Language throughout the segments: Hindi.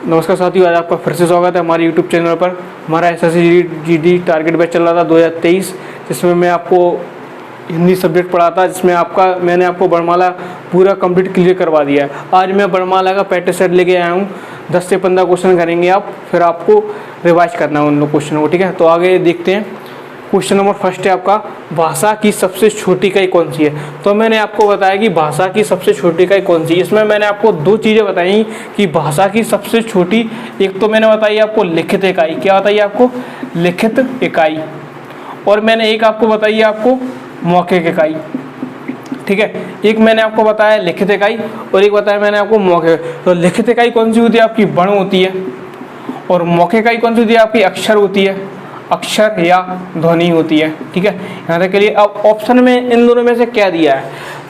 नमस्कार साथियों, आज आपका फिर से स्वागत है हमारे YouTube चैनल पर। हमारा SSC टारगेट बैच चल रहा था 2023, जिसमें मैं आपको हिंदी सब्जेक्ट पढ़ाता, जिसमें मैंने आपको वर्णमाला पूरा कंप्लीट क्लियर करवा दिया है। आज मैं वर्णमाला का प्रैक्टिस सेट लेके आया हूँ। 10 से 15 क्वेश्चन करेंगे आप, फिर आपको रिवाइज करना है उन लोग क्वेश्चनों को, ठीक है। तो आगे देखते हैं। क्वेश्चन नंबर फर्स्ट है आपका, भाषा की सबसे छोटी इकाई कौन सी है। तो मैंने आपको बताया कि भाषा की सबसे छोटी इकाई कौन सी है। इसमें मैंने आपको दो चीज़ें बताई कि भाषा की सबसे छोटी, एक तो मैंने बताई आपको लिखित इकाई, क्या बताइए आपको, लिखित इकाई, और मैंने एक आपको बताई आपको मौखिक इकाई, ठीक है। एक मैंने आपको बताया लिखित इकाई और एक बताया मैंने आपको मौखिक। तो लिखित इकाई कौन सी होती है आपकी, वर्ण होती है, और मौखिक इकाई कौन सी होती है आपकी, अक्षर होती है, अक्षर या ध्वनि होती है, ठीक है। यहाँ तक के लिए अब ऑप्शन में इन दोनों में से क्या दिया है,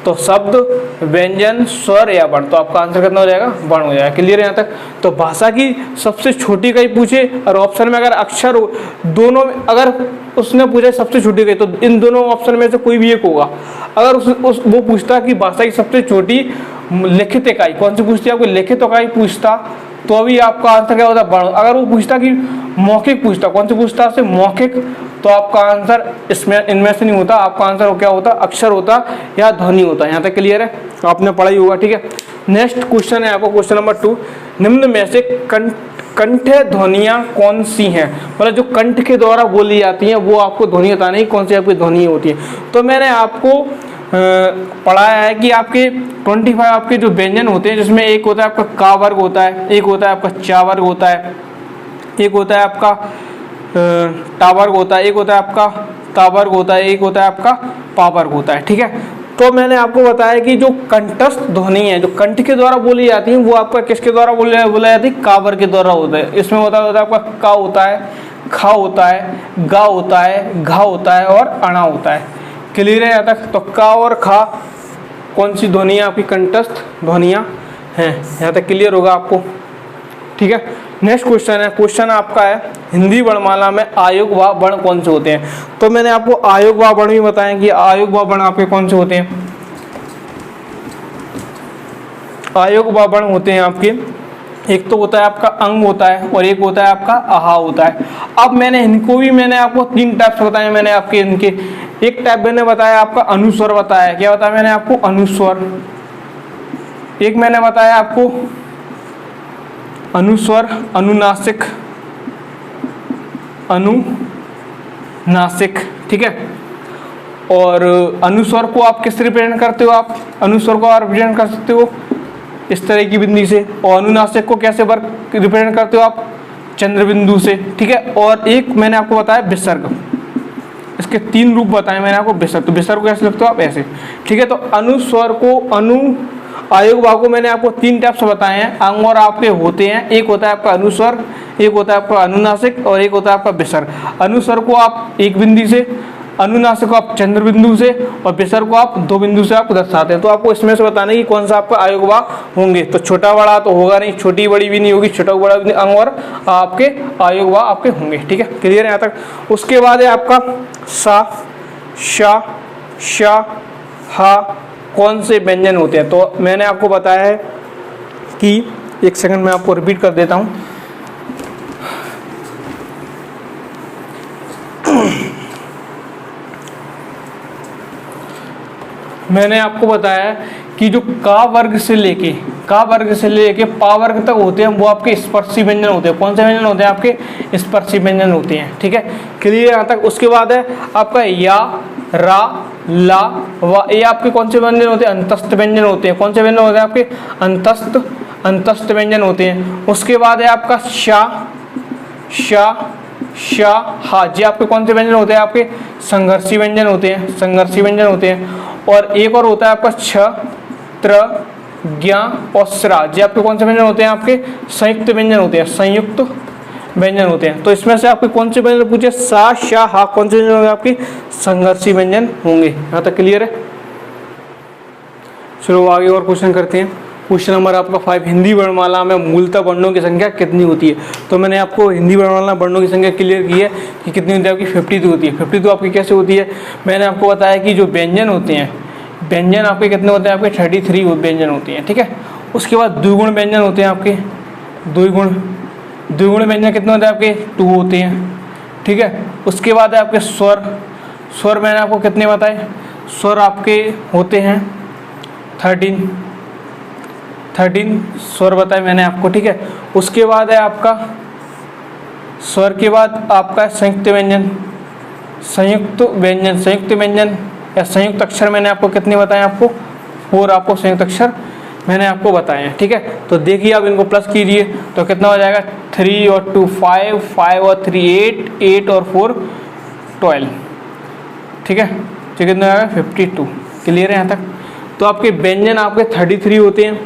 तो शब्द, व्यंजन, स्वर या वर्ण। तो आपका आंसर कितना हो जाएगा, वर्ण हो जाएगा। क्लियर है यहाँ तक। तो भाषा की सबसे छोटी इकाई पूछे और ऑप्शन में अगर अक्षर हो, दोनों में अगर उसने पूछा सबसे छोटी इकाई, तो इन दोनों ऑप्शन में से कोई भी एक होगा। अगर वो पूछता कि भाषा की सबसे छोटी लिखित इकाई कौन सी पूछती है, आपको लिखित इकाई पूछता, तो अभी आपका आंसर क्या होता, वर्ण। अगर वो पूछता कि मौखिक पूछता, कौन से पूछता से मौखिक, तो आपका आंसर इसमें इनमें से नहीं होता। आपका आंसर क्या होता, अक्षर होता या ध्वनि होता। यहाँ तक क्लियर है, आपने पढ़ा ही होगा, ठीक है। नेक्स्ट क्वेश्चन है आपको क्वेश्चन नंबर 2, निम्न में से कंठ ध्वनियाँ कौन सी हैं। मतलब जो कंठ के द्वारा बोली जाती हैं वो आपको ध्वनि बतानी है, कौन सी आपकी ध्वनि होती है। तो मैंने आपको पढ़ाया है कि आपके 25 आपके जो व्यंजन होते हैं, जिसमें एक होता है आपका का वर्ग होता है, एक होता है आपका चा वर्ग होता है, एक होता है आपका टा वर्ग होता है, एक होता है आपका ता वर्ग होता है, एक होता है आपका पा वर्ग होता है, ठीक है। तो मैंने आपको बताया कि जो कंठस्थ ध्वनि है, जो कंठ के द्वारा बोली जाती है, वो आपका किसके द्वारा बोला जाती है, का वर्ग के द्वारा होता है। इसमें होता है आपका का होता है, खा होता है, गा होता है, घा होता है और अणा होता है। क्लियर है यहाँ तक। तो का और खा कौन सी ध्वनियाँ आपकी कंठस्थ ध्वनियाँ हैं, यहाँ तक क्लियर होगा आपको, ठीक है। नेक्स्ट क्वेश्चन है, क्वेश्चन आपका है हिंदी वर्णमाला में आयोग व वर्ण कौन से होते हैं। तो मैंने आपको आयोग व वर्ण भी बताया कि आयोग व वर्ण आपके कौन से होते हैं। आयोग व वर्ण होते हैं आपके, एक तो होता है आपका अंग होता है और एक होता है आपका आहा होता है। अब मैंने इनको भी मैंने आपको 3 टाइप्स बताए मैंने आपके इनके। एक टाइप मैंने बताया आपका अनुस्वर बताया, क्या बताया मैंने आपको, अनुस्वर। एक मैंने बताया आपको अनुस्वर, अनुनासिक, अनुनासिक, ठीक है। और अनुस्वर को आप किस रिप्रेजेंट करते हो, आप अनुस्वर को आप रिप्रेजेंट कर सकते हो इस तरह की बिंदु से, और अनुनासिक को कैसे वर्क रिप्रेजेंट करते हो आप, चंद्र बिंदु से, ठीक है। और एक मैंने आपको बताया विसर्ग, इसके 3 रूप बताए मैंने आपको। विसर्ग, तो विसर्ग को कैसे लिखते हो आप, ऐसे, ठीक है। तो अनुस्वर को आयोग भाग को मैंने आपको 3 टाइप्स बताए हैं। अंग और आपके होते हैं, एक होता है आपका अनुस्वर, एक होता है आपका अनुनासिक और एक होता है आपका विसर्ग। अनुस्वर को आप एक बिंदु से, अनुनासिक को आप चंद्र बिंदु से और विसर्ग को आप 2 बिंदु से आप दर्शाते हैं। तो आपको इसमें से बताना है कि कौन सा आपका आयोग भाग होंगे। तो छोटा बड़ा तो होगा नहीं, छोटी बड़ी भी नहीं होगी, छोटा बड़ा भी नहीं, अंग और आपके आयोग भाग आपके होंगे, ठीक है। क्लियर है यहाँ तक। उसके बाद है आपका सा, शा, शा, हा कौन से व्यंजन होते हैं। तो मैंने आपको बताया है कि, एक सेकंड में आपको रिपीट कर देता हूँ। मैंने आपको बताया कि जो का वर्ग से लेके पा वर्ग तक होते हैं वो आपके स्पर्शी व्यंजन होते हैं। कौन से व्यंजन होते हैं, आपके स्पर्शी व्यंजन होते हैं, ठीक है। क्लियर यहाँ तक। उसके बाद है आपका या, रा, ला, वा, ये आपके कौन से व्यंजन होते हैं, अंतस्थ व्यंजन होते हैं। कौन से व्यंजन होते हैं आपके, अंतस्थ व्यंजन होते हैं। उसके बाद है आपका शा, शा, शा, हा, जी आपके कौन से व्यंजन होते हैं, आपके संघर्षी व्यंजन होते हैं, संघर्षी व्यंजन होते हैं। और एक और होता है आपका छ, त्र, ज्ञा और स्रा, जी आपके कौन से व्यंजन होते हैं, आपके संयुक्त व्यंजन होते हैं, संयुक्त व्यंजन होते हैं। तो इसमें से आपके कौन से व्यंजन पूछे, सा, शा, हा कौन से व्यंजन होंगे, आपके संघर्षी व्यंजन होंगे। यहाँ तक क्लियर है। चलो आगे और क्वेश्चन करते हैं। क्वेश्चन नंबर आपका 5, हिंदी वर्णमाला में मूलतः वर्णों की संख्या कितनी होती है। तो मैंने आपको हिंदी वर्णमाला वर्णों की संख्या क्लियर की है कि कितनी होती है, आपकी 52 होती है। 52 आपकी कैसे होती है, मैंने आपको बताया कि जो व्यंजन होते हैं, व्यंजन आपके कितने होते हैं, आपके 33 व्यंजन होते हैं, ठीक है। उसके बाद द्विगुण व्यंजन होते हैं आपके द्विगुण व्यंजन कितने होते हैं आपके? 2 होते हैं, ठीक है। उसके बाद है आपके स्वर मैंने आपको कितने बताए? स्वर आपके होते हैं 13 स्वर बताए मैंने आपको, ठीक है। उसके बाद है आपका स्वर के बाद आपका संयुक्त व्यंजन या संयुक्त अक्षर मैंने आपको कितने बताए? आपको 4 आपको संयुक्त अक्षर मैंने आपको बताए हैं, ठीक है। तो देखिए आप इनको प्लस कीजिए तो कितना हो जाएगा? 3 और 2 5, 5 और 3 8, 8 और 4 12, ठीक है। तो कितना हो जाएगा? 52। क्लियर है यहाँ तक? तो आपके व्यंजन आपके 33 होते हैं,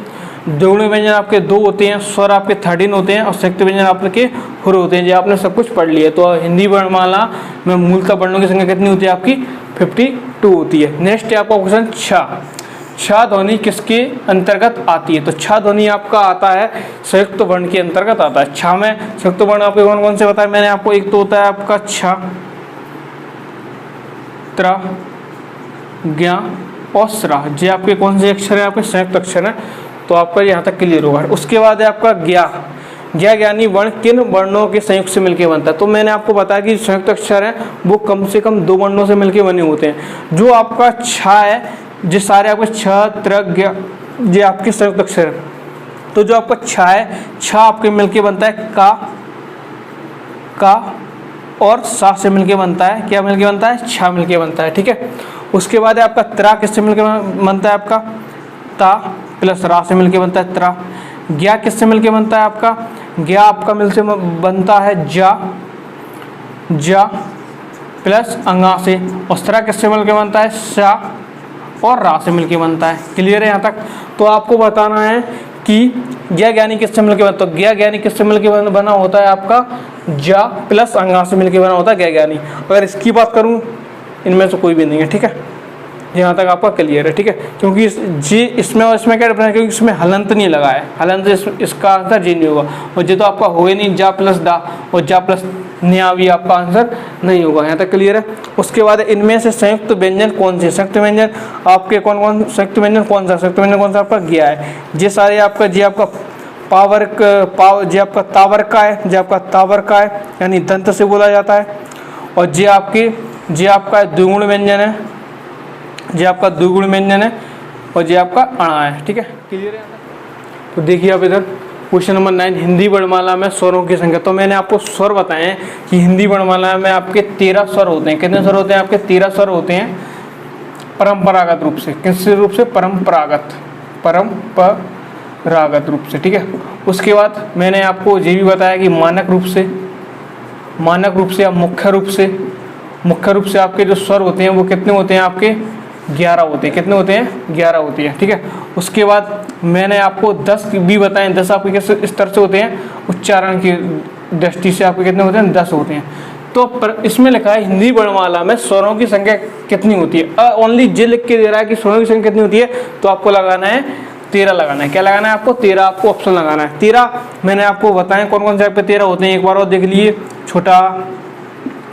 द्विगुण व्यंजन आपके 2 होते हैं, स्वर आपके 13 होते हैं और संयुक्त व्यंजन आपके 4 होते हैं। जो आपने सब कुछ पढ़ लिया। तो हिंदी वर्णमाला में मूलतः वर्णों की संख्या कितनी होती है? आपकी 52 होती है। नेक्स्ट है आपका क्वेश्चन छा ध्वनि किसके अंतर्गत आती है? तो छा ध्वनि आपका आता है संयुक्त वर्ण के अंतर्गत आता है। छा में संयुक्त वर्ण आपके कौन कौन से बताया मैंने आपको? एक तो होता है आपका छ, त्र, ज्ञ और स्रा। ये आपके कौन से अक्षर है? आपके संयुक्त अक्षर है। तो आपका यहाँ तक क्लियर होगा। उसके बाद है आपका ज्ञानी वर्ण किन वर्णों के संयुक्त से मिलकर बनता है? तो मैंने आपको बताया कि संयुक्त अक्षर है वो कम से कम 2 वर्णों से मिलकर बने होते हैं। जो आपका छा है, जो सारे आपके छ, त्र, ज्ञ, ये आपके संयुक्त अक्षर है। तो जो आपका छा है, छा आपके मिलके बनता है का और सा से मिलके बनता है। क्या मिलके बनता है? छा मिलके बनता है, ठीक है। उसके बाद है आपका त्रा किससे मिलके बनता है? आपका ता प्लस रा से मिलके बनता है त्रा। ज्ञा किससे मिलके बनता है? आपका ज्ञा आपका मिलके बनता है जा प्लस अंगा से। और स्रा किससे मिलके बनता है? सा और रा से मिलके बनता है। क्लियर है यहाँ तक? तो आपको बताना है कि ज्ञा ज्ञानी किससे मिलके बनता है? तो ज्ञा ज्ञानी किससे मिलके बना होता है? आपका जा प्लस अंगा से मिलके बना होता है ज्ञा ज्ञानी। अगर इसकी बात करूँ, इनमें से कोई भी नहीं है, ठीक है। यहाँ तक आपका क्लियर है, ठीक है। क्योंकि जी इसमें और इसमें क्या डिफरेंस है? क्योंकि इसमें हलंत नहीं लगा है, हलंत इसका आंसर जी नहीं होगा। और जी तो आपका होगा नहीं, जा प्लस दा और जा प्लस न्या भी आपका आंसर नहीं होगा। यहाँ तक क्लियर है? उसके बाद इनमें से संयुक्त व्यंजन कौन से? संयुक्त व्यंजन आपके कौन संयुक्त व्यंजन कौन सा? संयुक्त व्यंजन कौन सा आपका? ज्ञा है। ये सारे आपका जी आपका जी आपका तावर का है, जी आपका तावर का है यानी दंत से बोला जाता है। और जी आपका द्विगुण व्यंजन है, जी आपका द्विगुण व्यंजन है और जी आपका अणा है, ठीक है। क्लियर है? तो देखिए आप इधर क्वेश्चन नंबर 9 हिंदी वर्णमाला में स्वरों की संख्या। तो मैंने आपको स्वर बताए हैं कि हिंदी वर्णमाला में आपके 13 स्वर होते हैं। कितने स्वर होते हैं? आपके 13 स्वर होते हैं परंपरागत रूप से। किस रूप से? परंपरागत रूप से, ठीक है। उसके बाद मैंने आपको ये भी बताया कि मानक रूप से या मुख्य रूप से आपके जो स्वर होते हैं वो कितने होते हैं? आपके 11 होते हैं। कितने होते हैं? 11 होती है, ठीक है। उसके बाद मैंने आपको 10 भी बताए। 10 आपके किस स्तर से होते हैं? उच्चारण की दृष्टि से आपके कितने होते हैं? 10 होते हैं। तो इसमें लिखा है हिंदी वर्णमाला में स्वरों की संख्या कितनी होती है। ओनली जे लिख के दे रहा है कि स्वरों की संख्या कितनी होती है, तो आपको लगाना है 13 लगाना है। क्या लगाना है आपको? 13 आपको ऑप्शन लगाना है। 13 मैंने आपको बताया कौन कौन से आपके 13 होते हैं। एक बार और देख लीजिए। छोटा,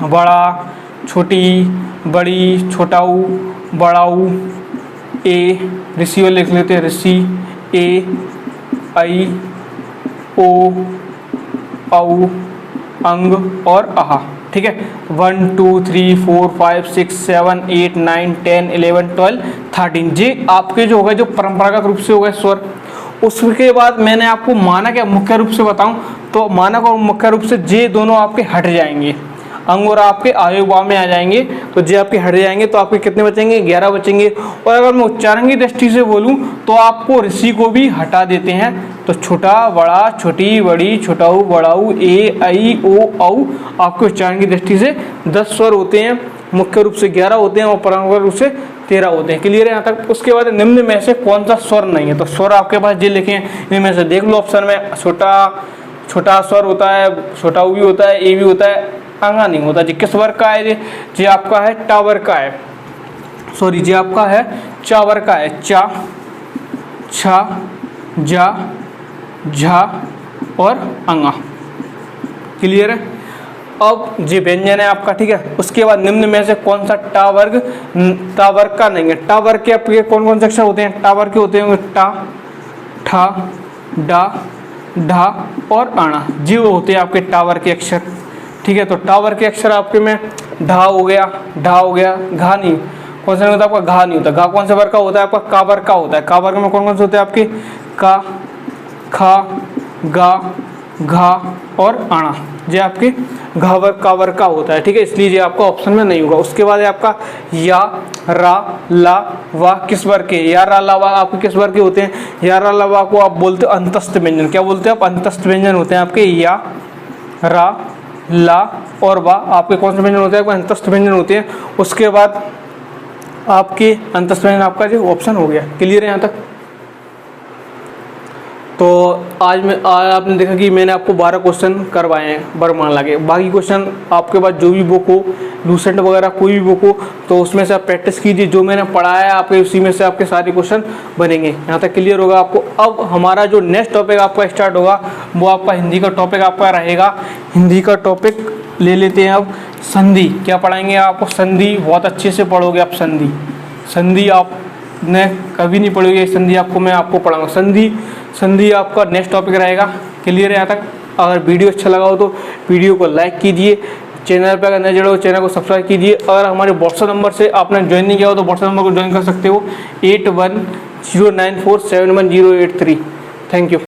बड़ा, छोटी, बड़ी, छोटाऊ, बड़ाऊ, ए, ऋषि और लिख लेते हैं ऋषि, ए, आई, ओ, औ, अंग और आहा, ठीक है। 1 2 3 4 5 6 7 8 9 10 11 12 13 जी आपके जो हो गए जो परंपरागत रूप से हो गए स्वर। उसके बाद मैंने आपको मानक या मुख्य रूप से बताऊं तो मानक और मुख्य रूप से जे दोनों आपके हट जाएंगे, अंग और आपके आयुर्भाव में आ जाएंगे। तो जे आपके हट जाएंगे तो आपके कितने बचेंगे? 11 बचेंगे। और अगर मैं उच्चारण की दृष्टि से बोलूं तो आपको ऋषि को भी हटा देते हैं। तो छोटा, बड़ा, छोटी, बड़ी, छोटाऊ, बड़ाऊ, ए, आई, ओ, औ आपके उच्चारण की दृष्टि से 10 स्वर होते हैं। मुख्य रूप से 11 होते हैं और परंपरागत रूप से 13 होते हैं। क्लियर है यहाँ तक? उसके बाद निम्न में से कौन सा स्वर नहीं है? तो स्वर आपके पास जे लिखे हैं इनमें से देख लो ऑप्शन में। छोटा स्वर होता है, छोटाऊ भी होता है, ए भी होता है, अंगा नहीं होता। जी किस वर्ग का है? जी आपका है टावर का है, सॉरी जी आपका है चावर का है। चा, छा, जा, झा और अंगा। क्लियर है? अब जी व्यंजन है आपका, ठीक है। उसके बाद निम्न में से कौन सा टावर्ग का नहीं है? टावर्ग के आपके कौन कौन से अक्षर होते हैं? टावर्ग के होते हैं टा, ठा, डा, ढा और आना, जी वो होते हैं आपके टावर के अक्षर। ठीक है, तो टावर के अक्षर आपके में ढा हो गया, ढा हो गया, घा नहीं, कौन सा नहीं होता आपका, घा नहीं होता। घा कौन सा वर्ग का होता है आपका, का वर्ग का होता है। का वर्ग में कौन कौन से होते हैं आपके, का, खा, गा, घा और आना, ये आपके घा वर्ग का वर्ग का होता है। ठीक है, इसलिए ये आपका ऑप्शन में नहीं होगा। उसके बाद है आपका या, रा, ला, वा किस वर्ग के, या, रा, ला, वा आपके किस वर्ग के होते हैं। या, रा, ला, वा को आप बोलते हो अंतस्थ व्यंजन। क्या बोलते हैं आप, अंतस्थ व्यंजन होते हैं आपके। या, रा, ला और वा आपके कौन से व्यंजन होते हैं, अंतस्थ व्यंजन होते हैं। उसके बाद आपके अंतस्थ व्यंजन आपका जो ऑप्शन हो गया। क्लियर है यहाँ तक। तो आज आपने देखा कि मैंने आपको 12 क्वेश्चन करवाए हैं वर्णमाला के। बाकी क्वेश्चन आपके पास जो भी बुक हो, लूसेंट वगैरह कोई भी बुक हो, तो उसमें से आप प्रैक्टिस कीजिए। जो मैंने पढ़ाया है आपके उसी में से आपके सारे क्वेश्चन बनेंगे। यहाँ तक क्लियर होगा आपको। अब हमारा जो नेक्स्ट टॉपिक आपका स्टार्ट होगा वो आपका हिंदी का टॉपिक आपका रहेगा। हिंदी का टॉपिक ले लेते हैं अब, संधि। क्या पढ़ाएंगे आपको, संधि। बहुत अच्छे से पढ़ोगे आप संधि। संधि आपने कभी नहीं पढ़ोगे, संधि आपको मैं आपको पढ़ाऊँगा। संधि आपका नेक्स्ट टॉपिक रहेगा। क्लियर है यहाँ तक। अगर वीडियो अच्छा लगा हो तो वीडियो को लाइक कीजिए। चैनल पर अगर नए जुड़े हो चैनल को सब्सक्राइब कीजिए। अगर हमारे व्हाट्सएप नंबर से आपने ज्वाइन नहीं किया हो तो व्हाट्सएप नंबर को ज्वाइन कर सकते हो 8109471083। Thank you.